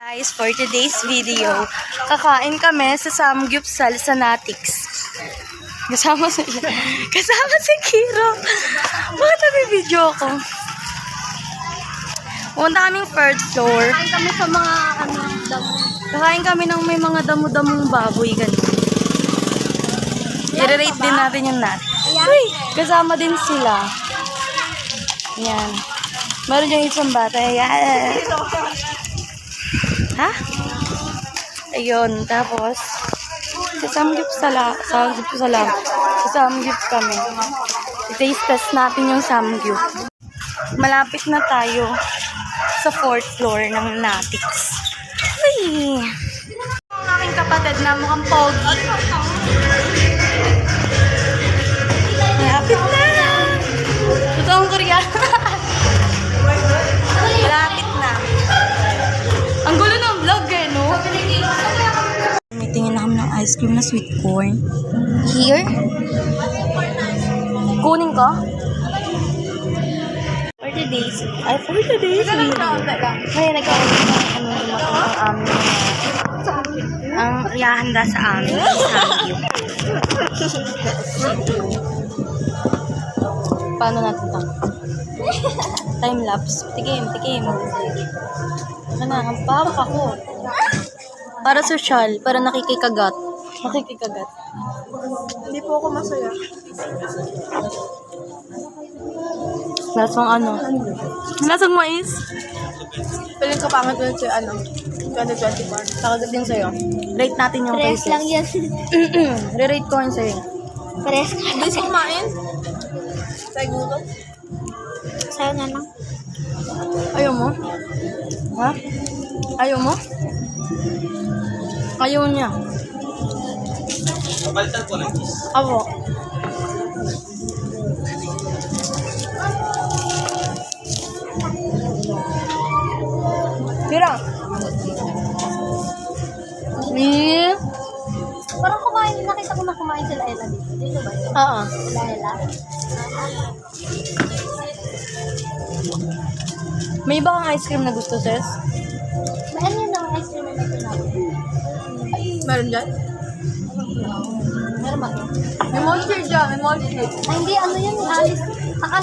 Guys, for today's video, kakain kami sa Samgyupsal sa Natix. Kasama si Kiro. Bakit nabi-video ko? Punta kaming third floor. Kakain kami sa mga damo. Kakain kami ng may mga damo-damong baboy ganun. I-rate din natin yung Natix. Uy, kasama din sila. Yan. Meron yung isang bata. Ayan. Ha? Ayun, tapos sa Samgyupsal kami. I-taste test natin yung Samgyup. Malapit na tayo sa 4th floor ng Natix. Uy! Ang aking kapatid na mukhang pogi. Malapit na! Totoong Koreano. Malapit na. Ang gulo ng vlog eh, no? May tingin na kami ng ice cream na sweet corn. Here? Kunin ko? For today's video. Kaya nagkaroon ang ihahanda sa amin. Paano natin ito? Time-lapse. Tikim. Ano, ang pawak ako. Para social, para nakikikagat. Hindi po ako masaya. Lasang ano? Lasang mais? Piling ka pangit ulit sa 2024. Sakagat din sa'yo. Rate natin yung Pares cases. lang yan. Re-rate ko yun sa'yo. Pares ka. Hindi siya kumain. Siguro. Sa'yo na lang. Ayaw mo? Ha? Ayaw mo? Ayaw niya. Kapalitan po ng kiss. Ako. Tira. Parang kumain. Nakita ko na kumain sila Ella dito. Dito ba yun? Oo. Sila Ella. May iba kang ice cream na gusto, sis? Ano yun ang ice cream na natin? Meron dyan? Meron ba? May monster dyan. May monster. Ay, hindi. Ano yun? Alice.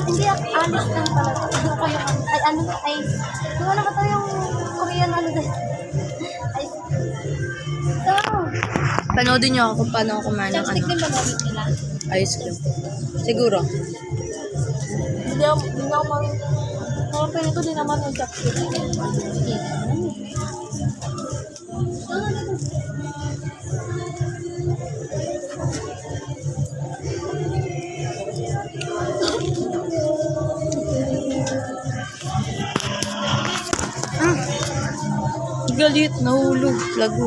Hindi. Alice lang pala. Gusto ko yung... Ay, ano? Ay, yung ano ba ito yung Korean ano din? Ay, ito. Panoodin niyo ako kung paano ako kumain ng Chopstick din ba gamit nila? ice cream. Siguro. Hindi ako mga pinito din naman yung chopstick. Galit, nahulog. Lago.